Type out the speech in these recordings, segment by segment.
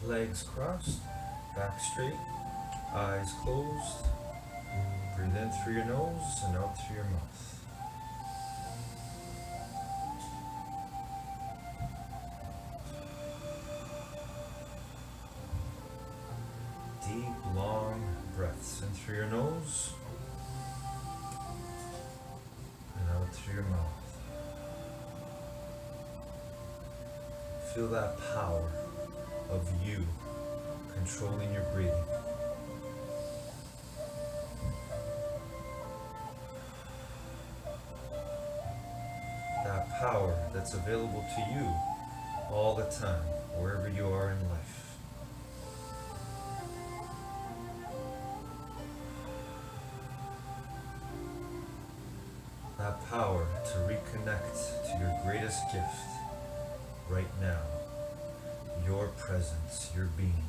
Legs crossed, back straight, eyes closed. Breathe in through your nose and out through your mouth. Deep, long breaths in through your nose and out through your mouth. Feel that power of you controlling your breathing. That power that's available to you all the time, wherever you are in life. That power to reconnect to your greatest gift right now, your presence, your being.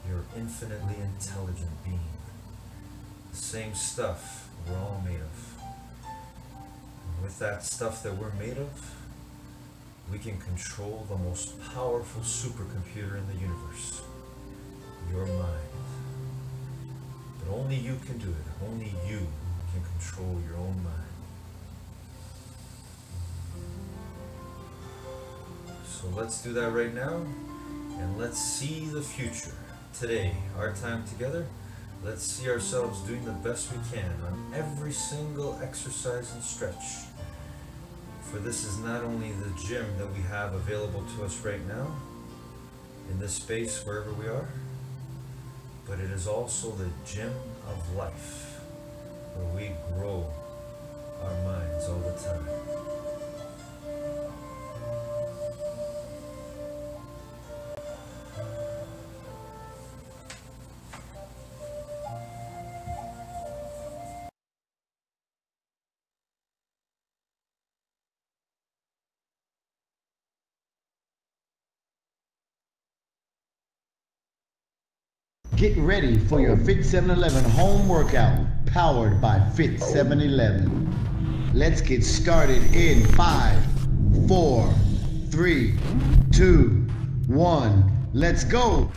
Your infinitely intelligent being. The same stuff we're all made of. And with that stuff that we're made of, we can control the most powerful supercomputer in the universe. Your mind. But only you can do it. Only you can control your own mind. So let's do that right now, and let's see the future. Today, our time together, let's see ourselves doing the best we can on every single exercise and stretch. For this is not only the gym that we have available to us right now, in this space wherever we are, but it is also the gym of life, where we grow our minds all the time. Get ready for your Fit 711 home workout powered by Fit 711. Let's get started in 5, 4, 3, 2, 1. Let's go.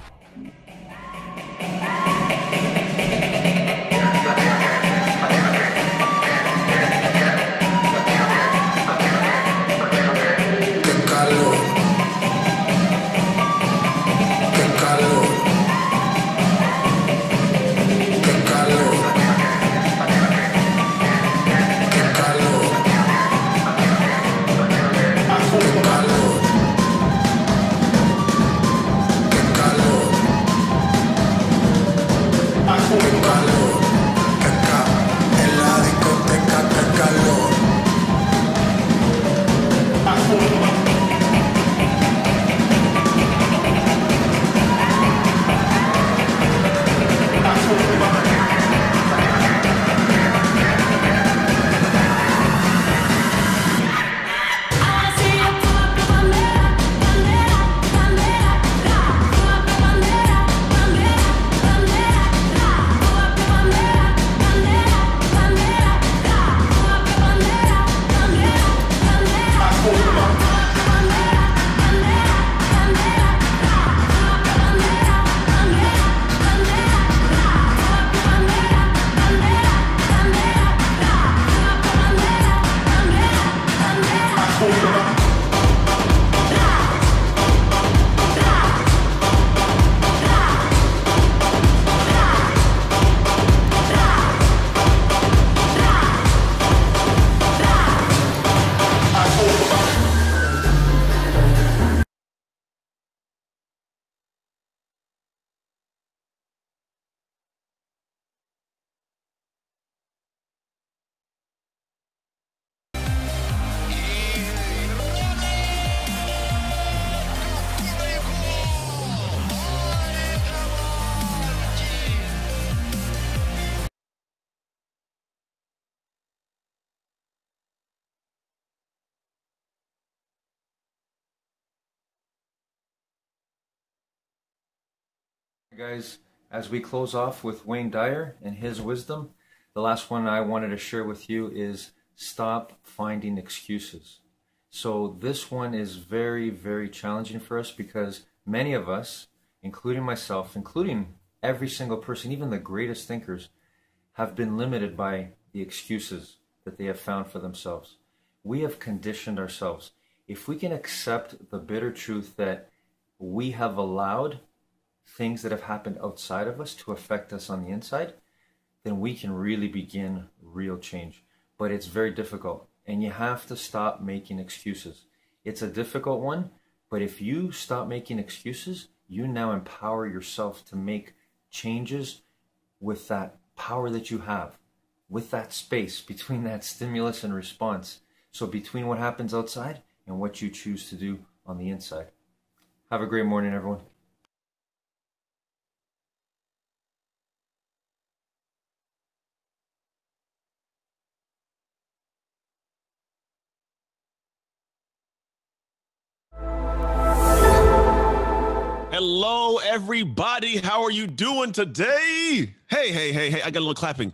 Guys, as we close off with Wayne Dyer and his wisdom, the last one I wanted to share with you is stop finding excuses. So this one is very, very challenging for us because many of us, including myself, including every single person, even the greatest thinkers, have been limited by the excuses that they have found for themselves. We have conditioned ourselves. If we can accept the bitter truth that we have allowed things that have happened outside of us to affect us on the inside, then we can really begin real change. But it's very difficult, and you have to stop making excuses. It's a difficult one, but if you stop making excuses, you now empower yourself to make changes with that power that you have, with that space between that stimulus and response. So between what happens outside and what you choose to do on the inside. Have a great morning, everyone. Hello, everybody. How are you doing today? Hey. I got a little clapping.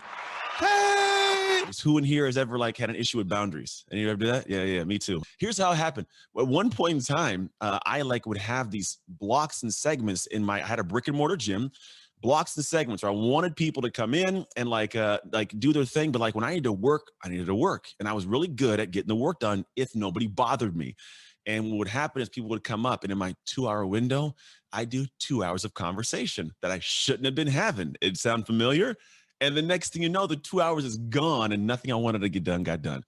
Hey. Who in here has ever had an issue with boundaries? Any of you ever do that? Yeah, me too. Here's how it happened. At one point in time, I would have these blocks and segments I had a brick and mortar gym, blocks and segments where I wanted people to come in and do their thing. But when I needed to work, I needed to work. And I was really good at getting the work done if nobody bothered me. And what would happen is people would come up, and in my 2-hour window, I do 2 hours of conversation that I shouldn't have been having. It sound familiar? And the next thing you know, the 2 hours is gone and nothing I wanted to get done got done.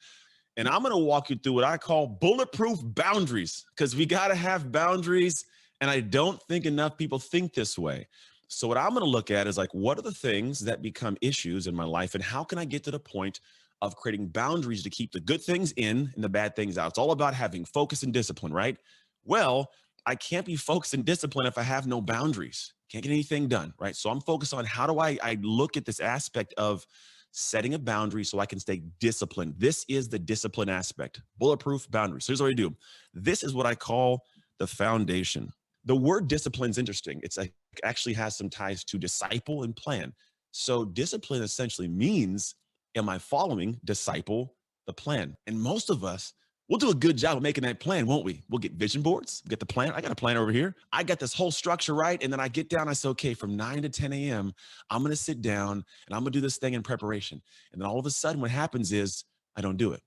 And I'm going to walk you through what I call bulletproof boundaries, because we got to have boundaries. And I don't think enough people think this way. So what I'm going to look at is what are the things that become issues in my life, and how can I get to the point of creating boundaries to keep the good things in and the bad things out. It's all about having focus and discipline, right? Well, I can't be focused and disciplined if I have no boundaries. Can't get anything done, right? So I'm focused on how do I look at this aspect of setting a boundary so I can stay disciplined. This is the discipline aspect, bulletproof boundaries. So here's what I do. This is what I call the foundation. The word discipline is interesting. It's actually has some ties to disciple and plan. So discipline essentially means, am I following, disciple, the plan? And most of us, we'll do a good job of making that plan, won't we? We'll get vision boards, get the plan. I got a plan over here. I got this whole structure right. And then I get down, I say, okay, from 9 to 10 a.m., I'm going to sit down and I'm going to do this thing in preparation. And then all of a sudden what happens is I don't do it.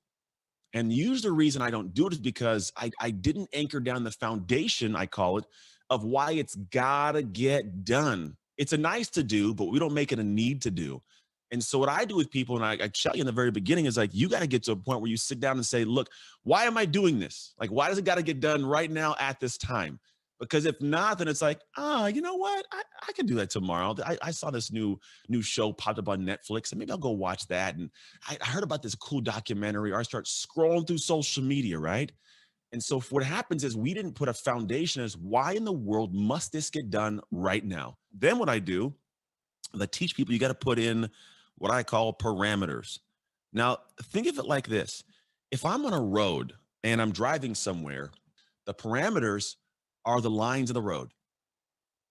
And usually the reason I don't do it is because I didn't anchor down the foundation, I call it, of why it's got to get done. It's a nice to do, but we don't make it a need to do. And so what I do with people, and I tell you in the very beginning, is you got to get to a point where you sit down and say, look, why am I doing this? Why does it got to get done right now at this time? Because if not, then it's you know what? I can do that tomorrow. I saw this new show popped up on Netflix, and maybe I'll go watch that. And I heard about this cool documentary, or I start scrolling through social media, right? And so what happens is we didn't put a foundation as why in the world must this get done right now? Then what I do, I teach people you got to put in what I call parameters. Now, think of it like this. If I'm on a road and I'm driving somewhere, the parameters are the lines of the road.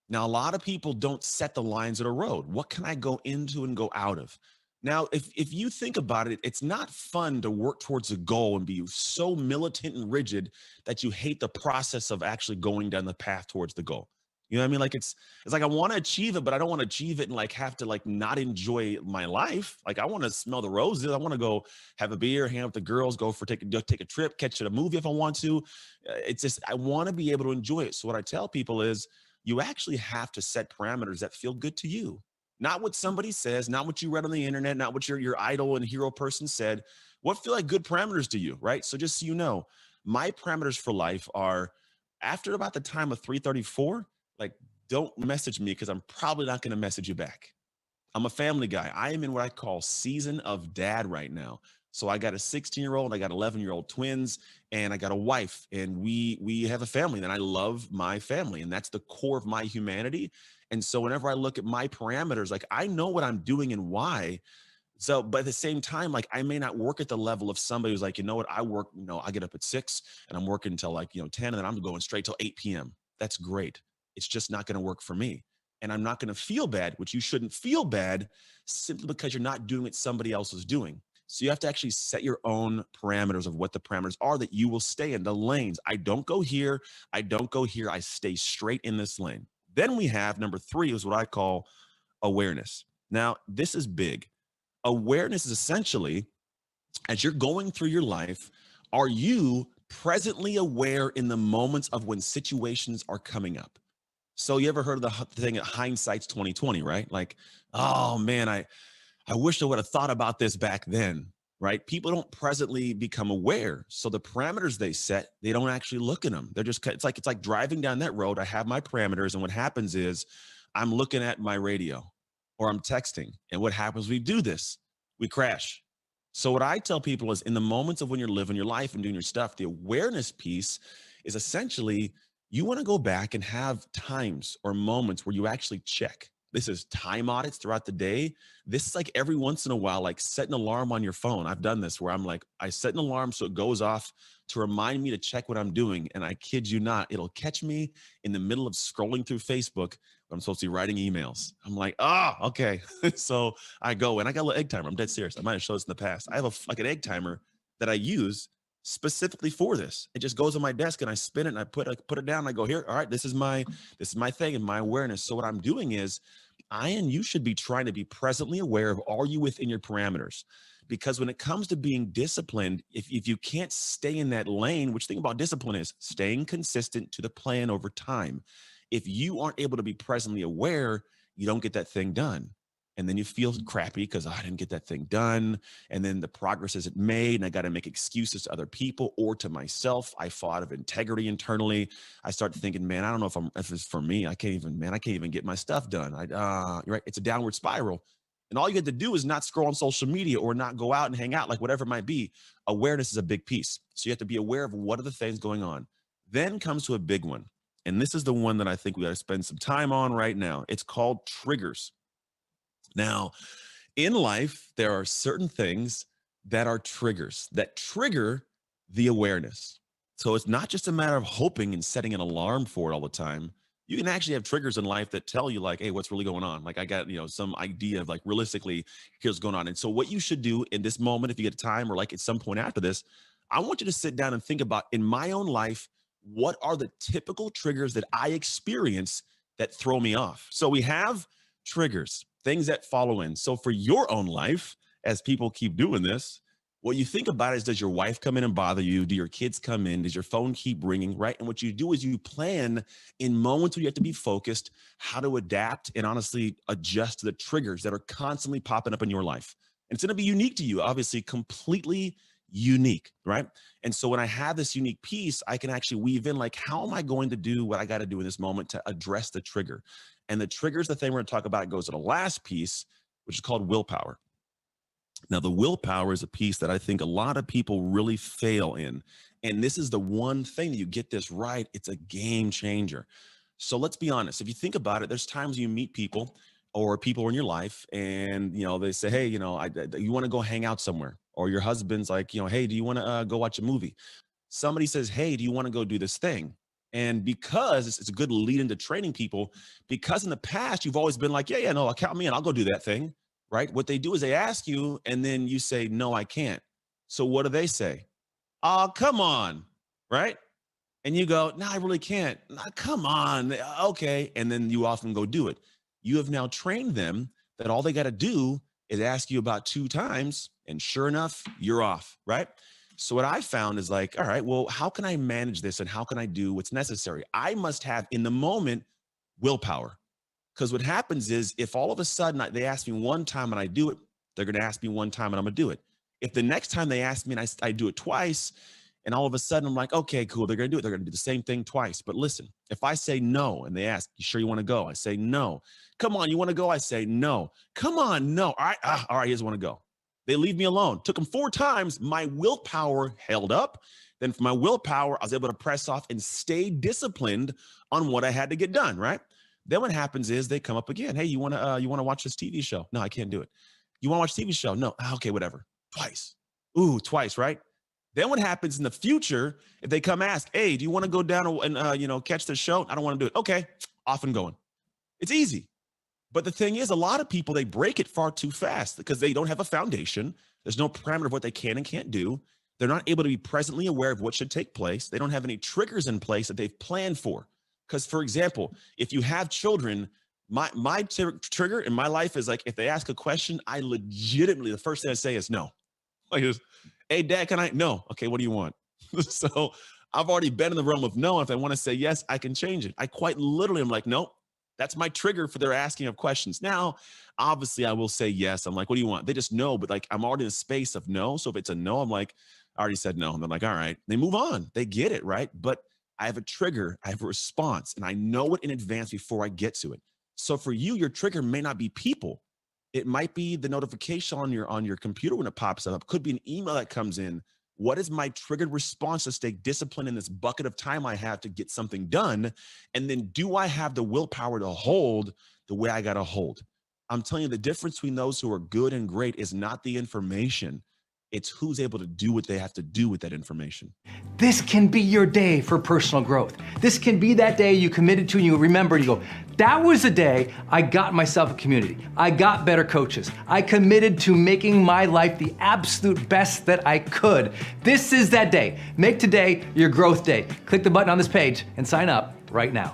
Now, a lot of people don't set the lines of the road. What can I go into and go out of? Now, if you think about it, it's not fun to work towards a goal and be so militant and rigid that you hate the process of actually going down the path towards the goal. You know what I mean? It's I want to achieve it, but I don't want to achieve it and have to not enjoy my life. I want to smell the roses. I want to go have a beer, hang out with the girls, go take a trip, catch a movie if I want to. It's just, I want to be able to enjoy it. So what I tell people is you actually have to set parameters that feel good to you. Not what somebody says, not what you read on the internet, not what your idol and hero person said. What feel like good parameters to you, right? So just so you know, my parameters for life are after about the time of 3:34, don't message me because I'm probably not going to message you back. I'm a family guy. I am in what I call season of dad right now. So I got a 16-year-old, I got 11-year-old twins, and I got a wife, and we have a family, and I love my family, and that's the core of my humanity. And so whenever I look at my parameters, I know what I'm doing and why. So, but at the same time, I may not work at the level of somebody who's you know what, I work, I get up at 6 and I'm working until 10, and then I'm going straight till 8 p.m. That's great. It's just not going to work for me. And I'm not going to feel bad, which you shouldn't feel bad simply because you're not doing what somebody else is doing. So you have to actually set your own parameters of what the parameters are that you will stay in, the lanes. I don't go here. I don't go here. I stay straight in this lane. Then we have number 3 is what I call awareness. Now, this is big. Awareness is essentially, as you're going through your life, are you presently aware in the moments of when situations are coming up? So you ever heard of the thing at hindsight's 2020, right? Like, oh man, I wish I would have thought about this back then, right? People don't presently become aware. So the parameters they set, they don't actually look at them. They're just, it's like driving down that road. I have my parameters. And what happens is I'm looking at my radio or I'm texting. And what happens? We do this, we crash. So what I tell people is in the moments of when you're living your life and doing your stuff, the awareness piece is essentially you want to go back and have times or moments where you actually check. This is time audits throughout the day. This is like every once in a while, like set an alarm on your phone. I've done this where I'm like, I set an alarm so it goes off to remind me to check what I'm doing. And I kid you not, it'll catch me in the middle of scrolling through Facebook when I'm supposed to be writing emails. I'm like, okay. So I go and I got a little egg timer. I'm dead serious. I might have showed this in the past. I have like an egg timer that I use specifically for this. It just goes on my desk and I spin it and I put it down and I go, here, all right, this is my thing and my awareness. So what I'm doing is I and you should be trying to be presently aware of, are you within your parameters? Because when it comes to being disciplined, if you can't stay in that lane, which thing about discipline is staying consistent to the plan over time. If you aren't able to be presently aware, you don't get that thing done. And then you feel crappy because I didn't get that thing done. And then the progress isn't made. And I got to make excuses to other people or to myself. I fall out of integrity internally. I start thinking, man, I don't know if it's for me. I can't even get my stuff done. Right. It's a downward spiral. And all you have to do is not scroll on social media or not go out and hang out, like whatever it might be. Awareness is a big piece. So you have to be aware of what are the things going on. Then comes to a big one. And this is the one that I think we got to spend some time on right now. It's called triggers. Now, in life, there are certain things that are triggers that trigger the awareness. So it's not just a matter of hoping and setting an alarm for it all the time. You can actually have triggers in life that tell you like, hey, what's really going on? Like I got, some idea of like realistically, here's what's going on. And so what you should do in this moment, if you get time or like at some point after this, I want you to sit down and think about in my own life, what are the typical triggers that I experience that throw me off? So we have triggers, things that follow in. So for your own life, as people keep doing this, what you think about is, does your wife come in and bother you? Do your kids come in? Does your phone keep ringing, right? And what you do is you plan in moments where you have to be focused, how to adapt and honestly adjust to the triggers that are constantly popping up in your life. And it's going to be unique to you, obviously completely unique, right? And so when I have this unique piece, I can actually weave in like, how am I going to do what I got to do in this moment to address the trigger? And the trigger is the thing we're going to talk about. It goes to the last piece, which is called willpower. Now, the willpower is a piece that I think a lot of people really fail in. And this is the one thing that you get this right, it's a game changer. So let's be honest. If you think about it, there's times you meet people or people in your life and, they say, hey, you want to go hang out somewhere. Or your husband's like, hey, do you want to go watch a movie? Somebody says, hey, do you want to go do this thing? And because it's a good lead into training people, because in the past, you've always been like, yeah, no, count me in. I'll go do that thing, right? What they do is they ask you and then you say, no, I can't. So what do they say? Oh, come on, right? And you go, no, I really can't. No, come on. Okay. And then you often go do it. You have now trained them that all they got to do is ask you about 2 times. And sure enough, you're off, right? So what I found is like, all right, well, how can I manage this and how can I do what's necessary? I must have in the moment willpower. Because what happens is if all of a sudden they ask me one time and I do it, they're going to ask me one time and I'm going to do it. If the next time they ask me and I do it twice, and all of a sudden I'm like, okay, cool, they're going to do it. They're going to do the same thing twice. But listen, if I say no and they ask, you sure you want to go? I say no. Come on, you want to go? I say no. Come on, no. All right, he doesn't want to go. They leave me alone. Took them 4 times. My willpower held up. Then for my willpower, I was able to press off and stay disciplined on what I had to get done, right? Then what happens is they come up again. Hey, you want to watch this TV show? No, I can't do it. You want to watch a TV show? No. Okay, whatever. Twice. Ooh, twice, right? Then what happens in the future, if they come ask, hey, do you want to go down and catch the show? I don't want to do it. Okay, off and going. It's easy. But the thing is, a lot of people, they break it far too fast because they don't have a foundation. There's no parameter of what they can and can't do. They're not able to be presently aware of what should take place. They don't have any triggers in place that they've planned for. Because, for example, if you have children, my trigger in my life is like, if they ask a question, I legitimately, the first thing I say is no. Like, hey, Dad, can I? No. Okay, what do you want? So I've already been in the realm of no. And if I want to say yes, I can change it. I quite literally am like, nope. That's my trigger for their asking of questions. Now, obviously, I will say yes. I'm like, what do you want? They just know, but like, I'm already in a space of no. So if it's a no, I'm like, I already said no. And they're like, all right. They move on. They get it, right? But I have a trigger, I have a response, and I know it in advance before I get to it. So for you, your trigger may not be people. It might be the notification on your computer when it pops up. Could be an email that comes in. What is my triggered response to stay disciplined in this bucket of time I have to get something done? And then do I have the willpower to hold the way I got to hold? I'm telling you, the difference between those who are good and great is not the information. It's who's able to do what they have to do with that information. This can be your day for personal growth. This can be that day you committed to and you remember and you go, that was the day I got myself a community. I got better coaches. I committed to making my life the absolute best that I could. This is that day. Make today your growth day. Click the button on this page and sign up right now.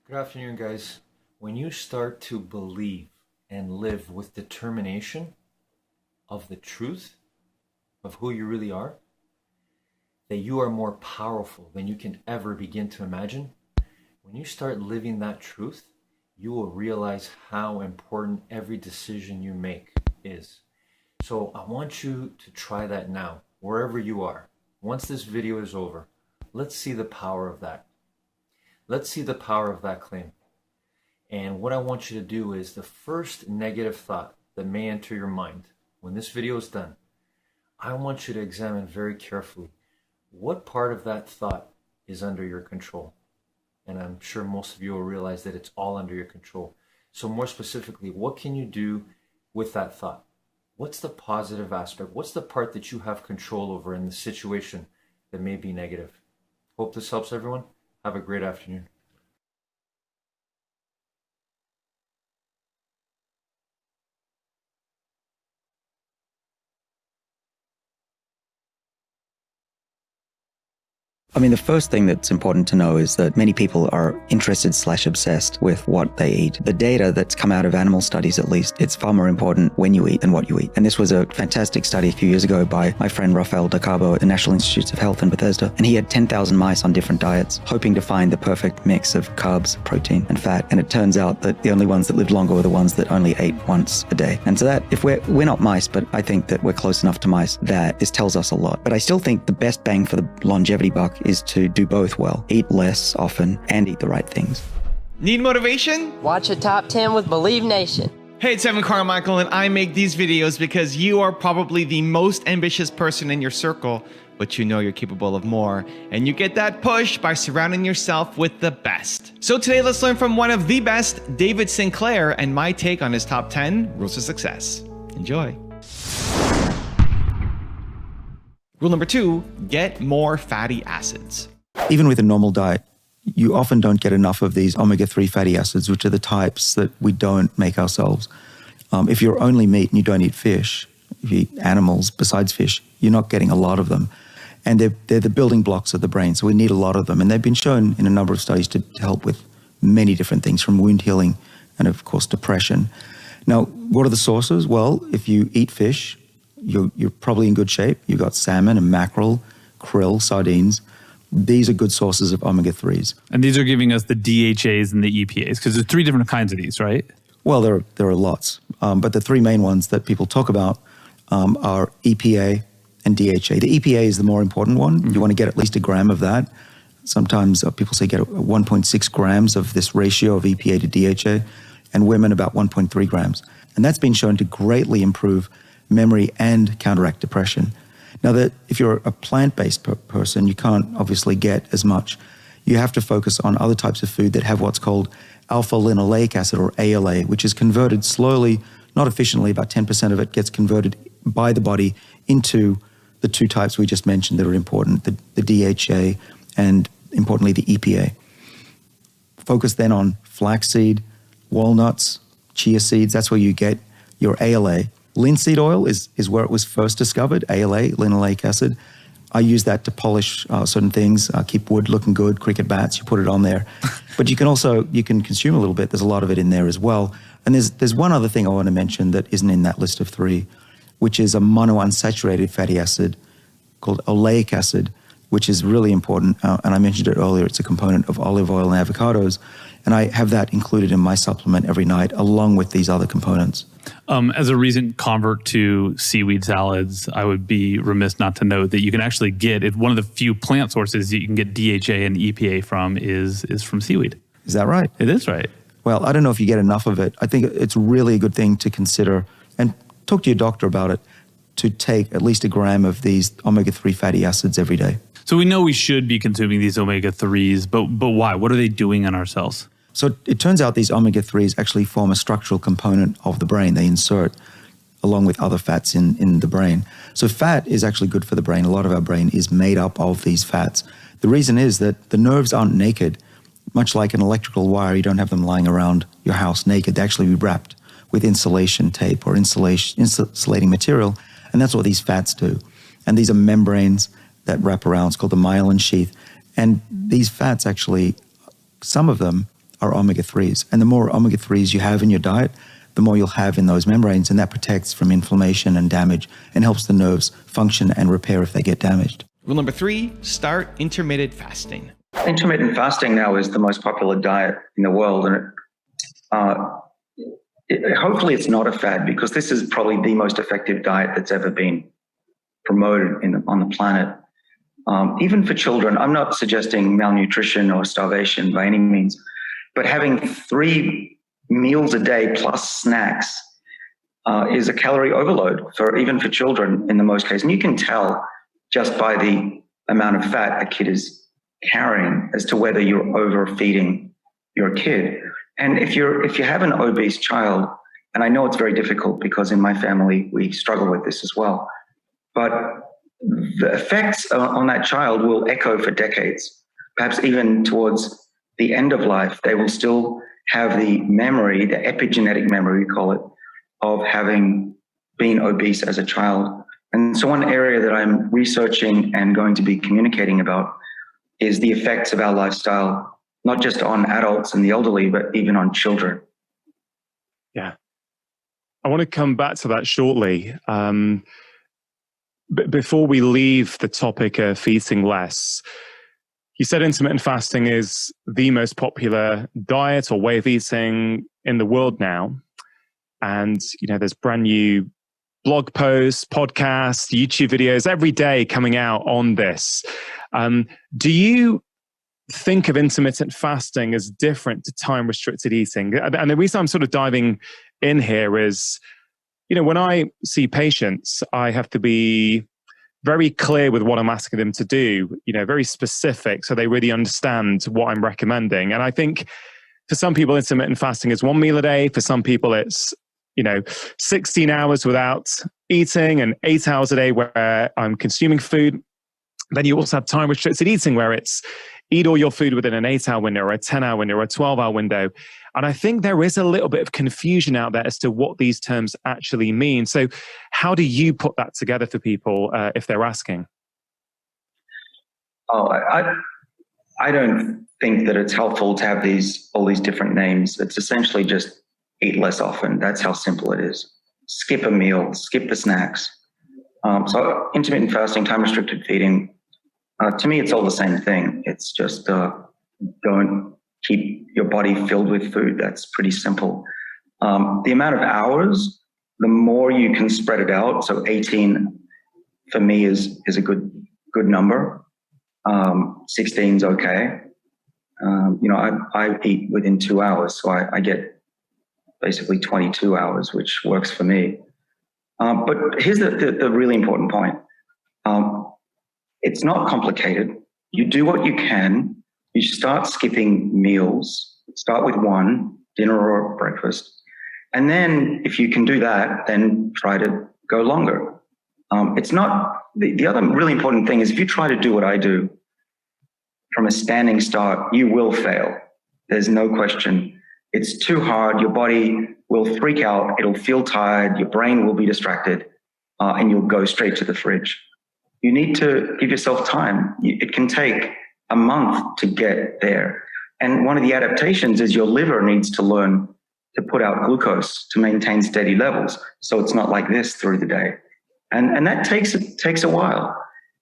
Good afternoon, guys. When you start to believe and live with determination of the truth of who you really are, that you are more powerful than you can ever begin to imagine, when you start living that truth, you will realize how important every decision you make is. So I want you to try that now, wherever you are. Once this video is over, let's see the power of that. Let's see the power of that claim. And what I want you to do is the first negative thought that may enter your mind when this video is done, I want you to examine very carefully what part of that thought is under your control. And I'm sure most of you will realize that it's all under your control. So more specifically, what can you do with that thought? What's the positive aspect? What's the part that you have control over in the situation that may be negative? Hope this helps everyone. Have a great afternoon. I mean, the first thing that's important to know is that many people are interested/obsessed with what they eat. The data that's come out of animal studies, at least, it's far more important when you eat than what you eat. And this was a fantastic study a few years ago by my friend Rafael DeCarbo at the National Institutes of Health in Bethesda. And he had 10,000 mice on different diets, hoping to find the perfect mix of carbs, protein, and fat. And it turns out that the only ones that lived longer were the ones that only ate once a day. And so that, if we're not mice, but I think that we're close enough to mice, that this tells us a lot. But I still think the best bang for the longevity buck is to do both well. Eat less often and eat the right things. Need motivation? Watch a Top 10 with Believe Nation. Hey, it's Evan Carmichael, and I make these videos because you are probably the most ambitious person in your circle, but you know you're capable of more. And you get that push by surrounding yourself with the best. So today, let's learn from one of the best, David Sinclair, and my take on his top 10 rules of success. Enjoy. Rule number 2, get more fatty acids. Even with a normal diet, you often don't get enough of these omega-3 fatty acids, which are the types that we don't make ourselves. If you're only meat and you don't eat fish, if you eat animals besides fish, you're not getting a lot of them. And they're the building blocks of the brain, so we need a lot of them. And they've been shown in a number of studies to help with many different things, from wound healing and, of course, depression. Now, what are the sources? Well, if you eat fish, you're probably in good shape. You've got salmon and mackerel, krill, sardines. These are good sources of omega-3s. And these are giving us the DHAs and the EPAs, because there's 3 different kinds of these, right? Well, there are lots. But the 3 main ones that people talk about are EPA and DHA. The EPA is the more important one. Mm-hmm. You want to get at least a gram of that. Sometimes people say get 1.6 grams of this ratio of EPA to DHA, and women about 1.3 grams. And that's been shown to greatly improve memory and counteract depression. Now, that if you're a plant-based person, you can't obviously get as much. You have to focus on other types of food that have what's called alpha-linoleic acid, or ALA, which is converted slowly, not efficiently. About 10% of it gets converted by the body into the 2 types we just mentioned that are important, the DHA and, importantly, the EPA. Focus then on flaxseed, walnuts, chia seeds. That's where you get your ALA. Linseed oil is where it was first discovered, ALA, linoleic acid. I use that to polish certain things, keep wood looking good, cricket bats, you put it on there. But you can consume a little bit. There's a lot of it in there as well. And there's one other thing I want to mention that isn't in that list of 3, which is a monounsaturated fatty acid called oleic acid, which is really important. And I mentioned it earlier, it's a component of olive oil and avocados. And I have that included in my supplement every night, along with these other components. As a recent convert to seaweed salads, I would be remiss not to note that you can actually get it. One of the few plant sources that you can get DHA and EPA from is from seaweed. Is that right? It is right. Well, I don't know if you get enough of it. I think it's really a good thing to consider, and talk to your doctor about it, to take at least a gram of these omega-3 fatty acids every day. So we know we should be consuming these omega-3s, but why? What are they doing in our cells? So it turns out these omega-3s actually form a structural component of the brain. They insert along with other fats in the brain. So fat is actually good for the brain. A lot of our brain is made up of these fats. The reason is that the nerves aren't naked. Much like an electrical wire, you don't have them lying around your house naked. They actually be wrapped with insulation tape or insulating material, and that's what these fats do. And these are membranes that wrap around. It's called the myelin sheath. And these fats actually, some of them are omega-3s. And the more omega-3s you have in your diet, the more you'll have in those membranes, and that protects from inflammation and damage and helps the nerves function and repair if they get damaged. Rule number 3, start intermittent fasting. Intermittent fasting now is the most popular diet in the world, and hopefully it's not a fad, because this is probably the most effective diet that's ever been promoted on the planet. Even for children, I'm not suggesting malnutrition or starvation by any means, but having 3 meals a day plus snacks is a calorie overload even for children in the most cases. And you can tell just by the amount of fat a kid is carrying as to whether you're overfeeding your kid. And if you have an obese child, and I know it's very difficult because in my family we struggle with this as well, but the effects on that child will echo for decades, perhaps even towards the end of life. They will still have the memory, the epigenetic memory, we call it, of having been obese as a child. And so one area that I'm researching and going to be communicating about is the effects of our lifestyle, not just on adults and the elderly, but even on children. Yeah. I want to come back to that shortly. Before we leave the topic of eating less, you said intermittent fasting is the most popular diet or way of eating in the world now. And, there's brand new blog posts, podcasts, YouTube videos every day coming out on this. Do you think of intermittent fasting as different to time-restricted eating? And the reason I'm sort of diving in here is, when I see patients, I have to be very clear with what I'm asking them to do, very specific so they really understand what I'm recommending. And I think for some people, intermittent fasting is 1 meal a day. For some people, it's 16 hours without eating and 8 hours a day where I'm consuming food. Then you also have time restricted eating where it's eat all your food within an 8-hour window or a 10-hour window or a 12-hour window. And I think there is a little bit of confusion out there as to what these terms actually mean. So how do you put that together for people if they're asking? I don't think that it's helpful to have all these different names. It's essentially just eat less often. That's how simple it is. Skip a meal, skip the snacks. So intermittent fasting, time-restricted feeding, to me, it's all the same thing. It's just don't keep your body filled with food. That's pretty simple. The amount of hours, the more you can spread it out. So 18 for me is a good number. 16 is okay. I eat within 2 hours, so I get basically 22 hours, which works for me. But here's the really important point. It's not complicated. You do what you can. You start skipping meals. Start with one, dinner or breakfast. And then if you can do that, then try to go longer. It's not, the other really important thing is if you try to do what I do from a standing start, you will fail. There's no question. It's too hard. Your body will freak out. It'll feel tired. Your brain will be distracted, and you'll go straight to the fridge. You need to give yourself time. It can take a month to get there. And one of the adaptations is your liver needs to learn to put out glucose to maintain steady levels. So it's not like this through the day. And that takes a while.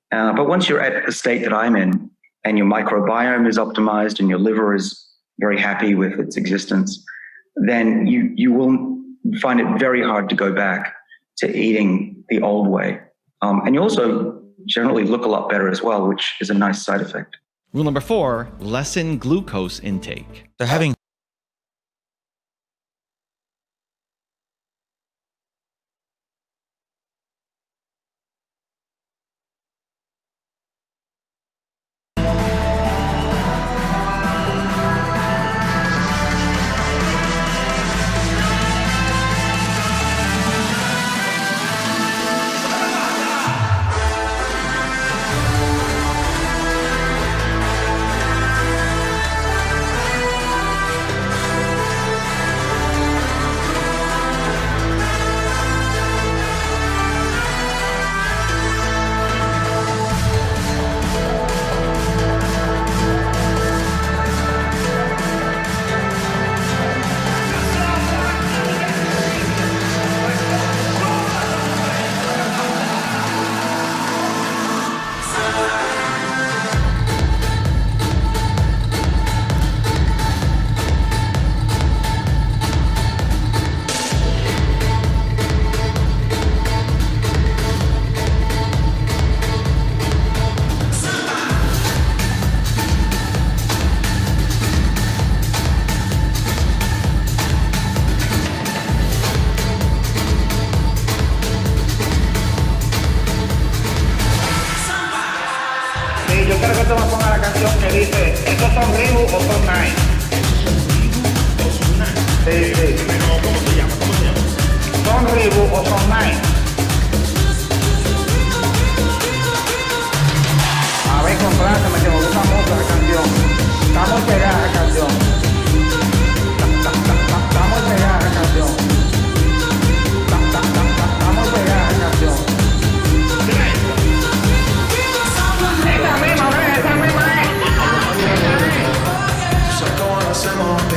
But once you're at the state that I'm in and your microbiome is optimized and your liver is very happy with its existence, then you will find it very hard to go back to eating the old way. And you also generally look a lot better as well, which is a nice side effect. Rule number 4, lessen glucose intake. So having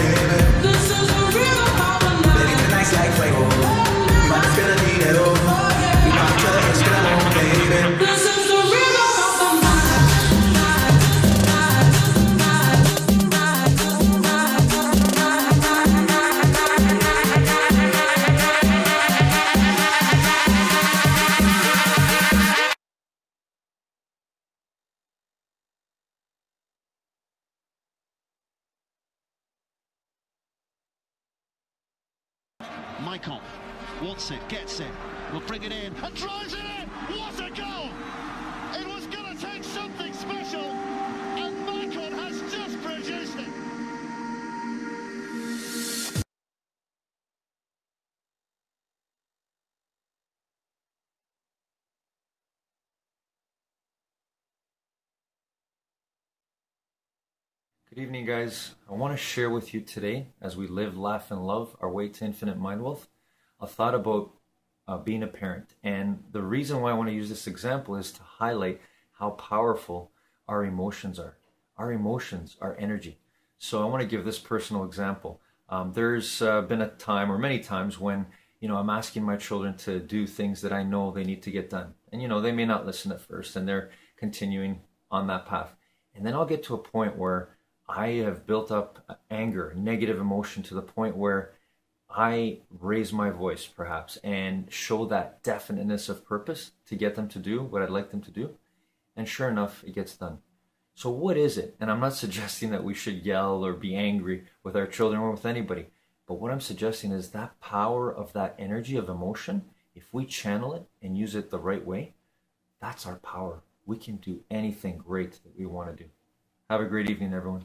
baby. This is the rhythm of the night. Baby, tonight's like fuego. We might feel a dinero. We might kill it, it's gonna move, baby. This is the rhythm of the night. Michael wants it, gets it, will bring it in and drives it in. What a goal! It was going to take something special, and Michael has just produced it. Good evening, guys. I want to share with you today, as we live, laugh, and love our way to infinite mind wealth, a thought about being a parent. And the reason why I want to use this example is to highlight how powerful our emotions are. Our emotions are energy. So I want to give this personal example. There's been a time, or many times, when I'm asking my children to do things that I know they need to get done. And they may not listen at first, and they're continuing on that path. And then I'll get to a point where I have built up anger, negative emotion, to the point where I raise my voice, perhaps, and show that definiteness of purpose to get them to do what I'd like them to do. And sure enough, it gets done. So what is it? And I'm not suggesting that we should yell or be angry with our children or with anybody. But what I'm suggesting is that power of that energy of emotion, if we channel it and use it the right way, that's our power. We can do anything great that we want to do. Have a great evening, everyone.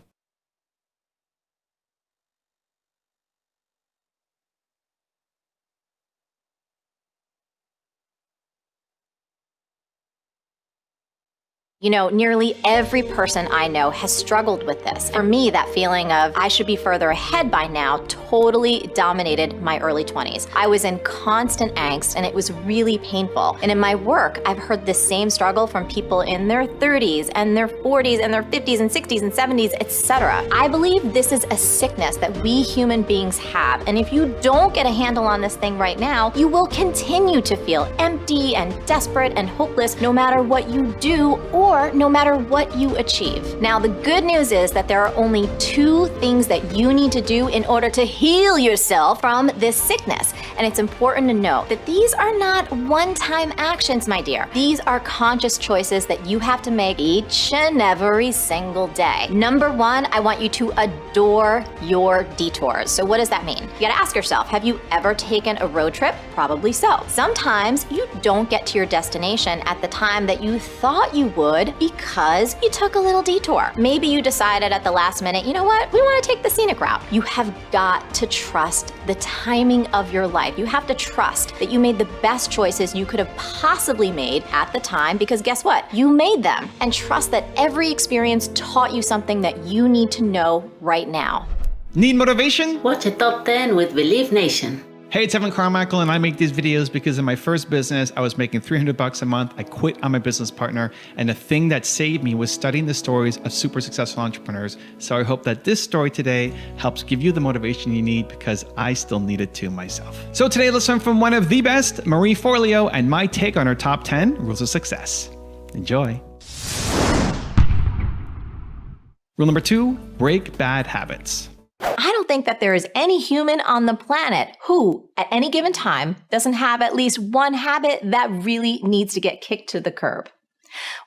Nearly every person I know has struggled with this. For me, that feeling of I should be further ahead by now totally dominated my early 20s. I was in constant angst, and it was really painful. And in my work, I've heard the same struggle from people in their 30s and their 40s and their 50s and 60s and 70s, etc. I believe this is a sickness that we human beings have. And if you don't get a handle on this thing right now, you will continue to feel empty and desperate and hopeless no matter what you do or no matter what you achieve. Now, the good news is that there are only 2 things that you need to do in order to heal yourself from this sickness. And it's important to know that these are not one-time actions, my dear. These are conscious choices that you have to make each and every single day. Number 1, I want you to adore your detours. So what does that mean? You gotta ask yourself, have you ever taken a road trip? Probably so. Sometimes you don't get to your destination at the time that you thought you would because you took a little detour. Maybe you decided at the last minute, you know what, we want to take the scenic route. You have got to trust the timing of your life. You have to trust that you made the best choices you could have possibly made at the time, because guess what? You made them. And trust that every experience taught you something that you need to know right now. Need motivation? Watch a Top 10 with Believe Nation. Hey, it's Evan Carmichael, and I make these videos because in my first business, I was making $300 a month. I quit on my business partner, and the thing that saved me was studying the stories of super successful entrepreneurs. So I hope that this story today helps give you the motivation you need, because I still need it too myself. So today, let's learn from one of the best, Marie Forleo, and my take on her top 10 rules of success. Enjoy. Rule number 2, break bad habits. I don't think that there is any human on the planet who, at any given time, doesn't have at least one habit that really needs to get kicked to the curb.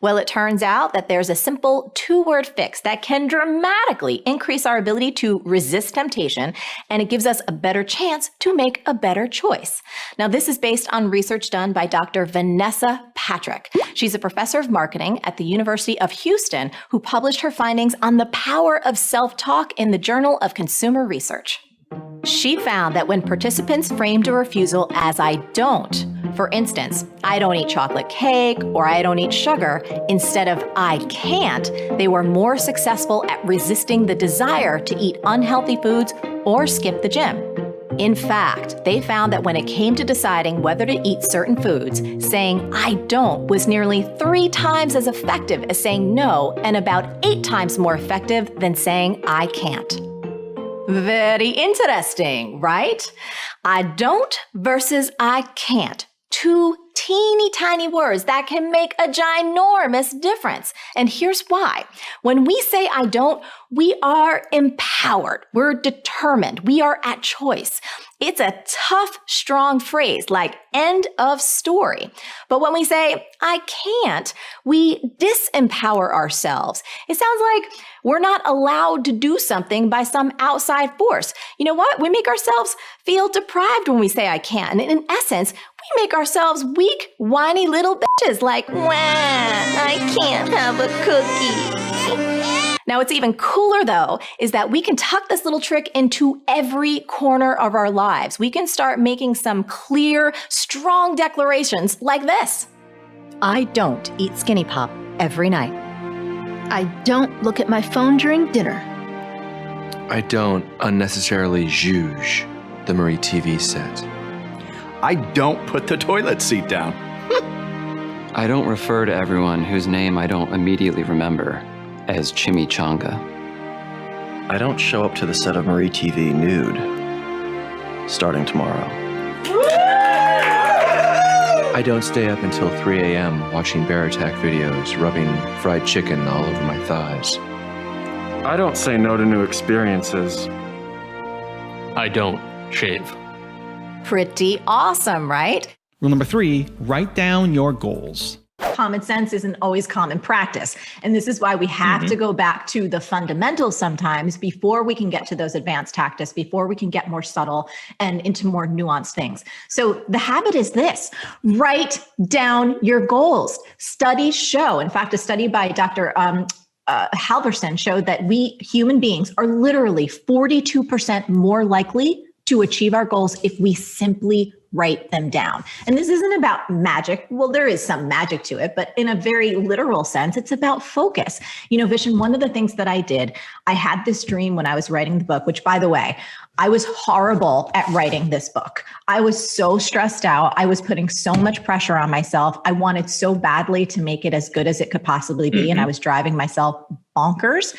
Well, it turns out that there's a simple 2-word fix that can dramatically increase our ability to resist temptation, and it gives us a better chance to make a better choice. Now, this is based on research done by Dr. Vanessa Patrick. She's a professor of marketing at the University of Houston who published her findings on the power of self-talk in the Journal of Consumer Research. She found that when participants framed a refusal as I don't, for instance, I don't eat chocolate cake or I don't eat sugar, instead of I can't, they were more successful at resisting the desire to eat unhealthy foods or skip the gym. In fact, they found that when it came to deciding whether to eat certain foods, saying I don't was nearly 3 times as effective as saying no, and about 8 times more effective than saying I can't. Very interesting, right? I don't versus I can't. Two teeny tiny words that can make a ginormous difference. And here's why. When we say I don't, we are empowered. We're determined. We are at choice. It's a tough, strong phrase like end of story. But when we say I can't, we disempower ourselves. It sounds like we're not allowed to do something by some outside force. You know what? We make ourselves feel deprived when we say I can't. And in essence, we make ourselves weak, whiny little bitches like, wah, I can't have a cookie. Now, what's even cooler, though, is that we can tuck this little trick into every corner of our lives. We can start making some clear, strong declarations like this. I don't eat Skinny Pop every night. I don't look at my phone during dinner. I don't unnecessarily zhuzh the Marie TV set. I don't put the toilet seat down. I don't refer to everyone whose name I don't immediately remember as chimichanga. I don't show up to the set of Marie TV nude, starting tomorrow. I don't stay up until 3 a.m. watching Bear Attack videos, rubbing fried chicken all over my thighs. I don't say no to new experiences. I don't shave. Pretty awesome, right? Rule number 3, write down your goals. Common sense isn't always common practice. And this is why we have to go back to the fundamentals sometimes before we can get to those advanced tactics, before we can get more subtle and into more nuanced things. So the habit is this: write down your goals. Studies show, in fact, a study by Dr. Halverson showed that we human beings are literally 42% more likely to achieve our goals if we simply write them down. And this isn't about magic. Well, there is some magic to it, but in a very literal sense, it's about focus. You know, Vishen, one of the things that I did, I had this dream when I was writing the book, which, by the way, I was horrible at writing this book. I was so stressed out. I was putting so much pressure on myself. I wanted so badly to make it as good as it could possibly be. And I was driving myself bonkers.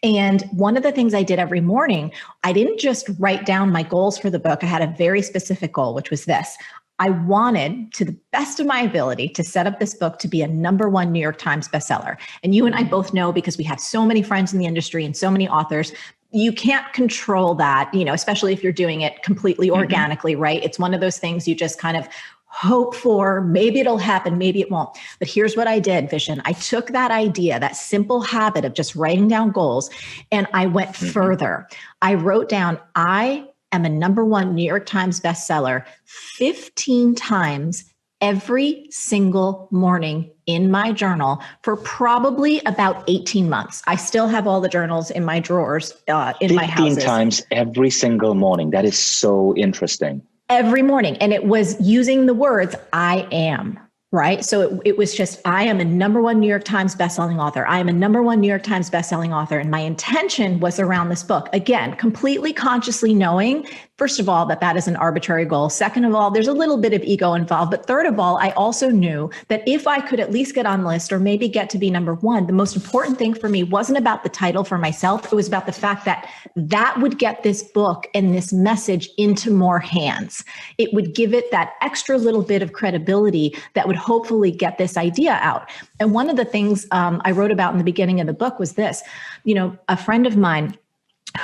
And one of the things I did every morning, I didn't just write down my goals for the book. I had a very specific goal, which was this. I wanted, to the best of my ability, to set up this book to be a #1 New York Times bestseller. And you and I both know, because we have so many friends in the industry and so many authors, you can't control that, you know, especially if you're doing it completely organically, right? It's one of those things you just kind of hope for. Maybe it'll happen, maybe it won't. But here's what I did, Vishen. I took that idea, that simple habit of just writing down goals, and I went further. I wrote down, I am a #1 New York Times bestseller 15 times every single morning in my journal for probably about 18 months. I still have all the journals in my drawers in my house. 15 times every single morning. That is so interesting. Every morning. And it was using the words, I am, right? So it was just, I am a #1 New York Times bestselling author. I am a #1 New York Times bestselling author. And my intention was around this book. Again, completely consciously knowing, first of all, that that is an arbitrary goal. Second of all, there's a little bit of ego involved. But third of all, I also knew that if I could at least get on the list or maybe get to be #1, the most important thing for me wasn't about the title for myself. It was about the fact that that would get this book and this message into more hands. It would give it that extra little bit of credibility that would hopefully get this idea out. And one of the things I wrote about in the beginning of the book was this. You know, a friend of mine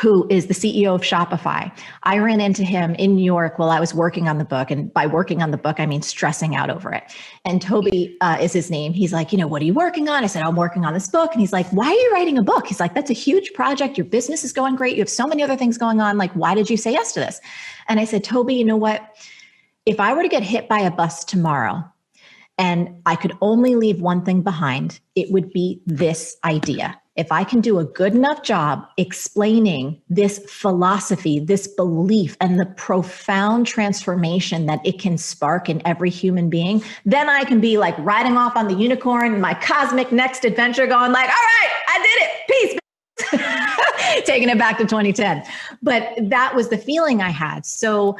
who is the CEO of Shopify, I ran into him in New York while I was working on the book. And by working on the book, I mean stressing out over it. And Toby is his name. He's like, you know, what are you working on? I said, I'm working on this book. And he's like, why are you writing a book? He's like, that's a huge project. Your business is going great. You have so many other things going on. Like, why did you say yes to this? And I said, Toby, you know what? If I were to get hit by a bus tomorrow and I could only leave one thing behind, it would be this idea. If I can do a good enough job explaining this philosophy, this belief, and the profound transformation that it can spark in every human being, then I can be like riding off on the unicorn in my cosmic next adventure going like, all right, I did it. Peace. Taking it back to 2010. But that was the feeling I had. So,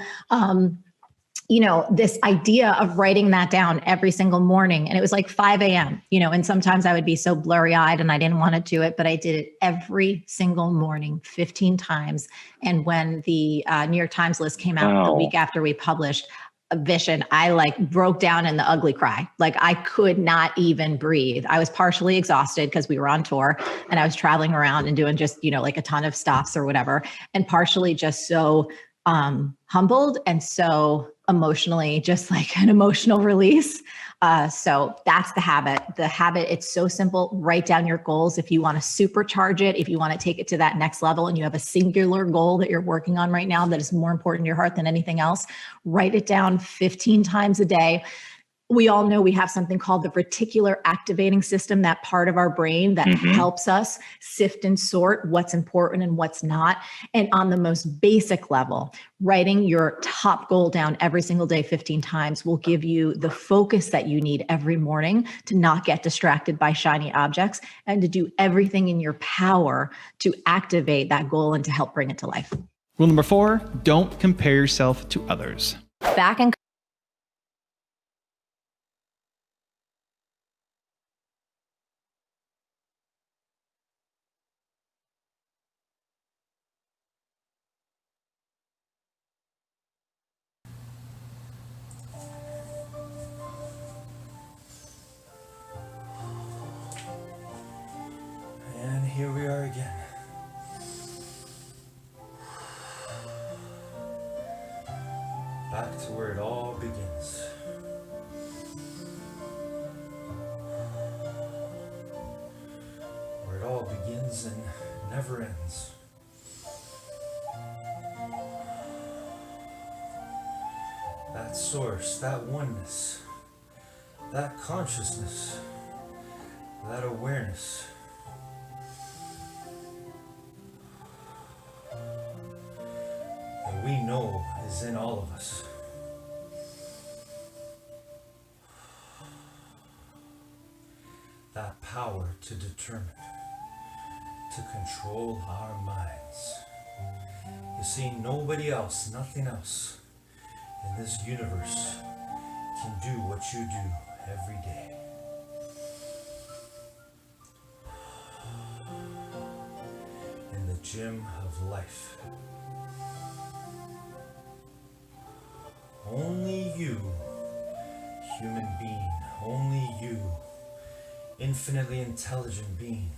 this idea of writing that down every single morning. And it was like 5 a.m., and sometimes I would be so blurry eyed and I didn't want to do it, but I did it every single morning, 15 times. And when the New York Times list came out the week after we published Vision, I broke down in the ugly cry. I could not even breathe. I was partially exhausted because we were on tour and I was traveling around and doing just, a ton of stops or whatever. And partially just so humbled and so emotionally, just an emotional release. So that's the habit. The habit, it's so simple. Write down your goals. If you want to supercharge it, if you want to take it to that next level and you have a singular goal that you're working on right now that is more important to your heart than anything else, write it down 15 times a day. We all know we have something called the reticular activating system, that part of our brain that helps us sift and sort what's important and what's not. And on the most basic level, writing your top goal down every single day 15 times will give you the focus that you need every morning to not get distracted by shiny objects and to do everything in your power to activate that goal and to help bring it to life. Rule number 4, don't compare yourself to others. Back in And here we are again. Back to where it all begins. Where it all begins and never ends. That source, that oneness, that consciousness, that awareness. That we know is in all of us. That power to determine, to control our minds. You see, nobody else, nothing else in this universe can do what you do every day. In the gym of life. Only you, human being, only you, infinitely intelligent being,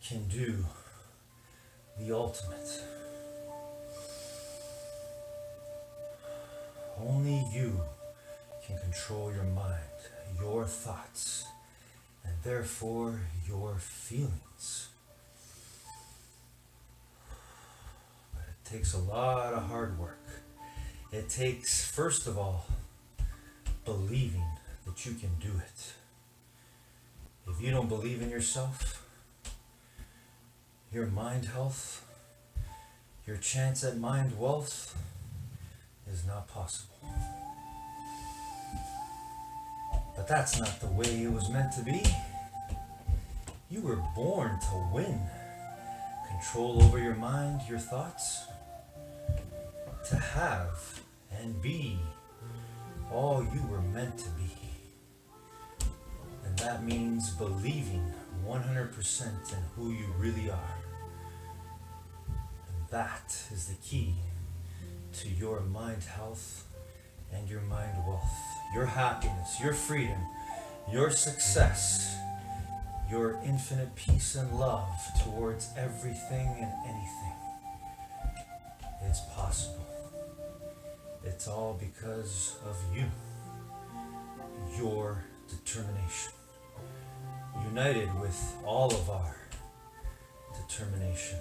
can do the ultimate. Only you can control your mind, your thoughts, and therefore your feelings. But it takes a lot of hard work. It takes, first of all, believing that you can do it. If you don't believe in yourself, your mind health, your chance at mind wealth is not possible. But that's not the way it was meant to be. You were born to win. Control over your mind, your thoughts. To have and be all you were meant to be. And that means believing 100% in who you really are. And that is the key to your mind health and your mind wealth, your happiness, your freedom, your success, your infinite peace and love towards everything and anything. It's possible. It's all because of you, your determination, united with all of our determination,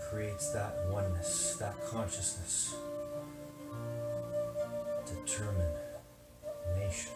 creates that oneness, that consciousness, determination.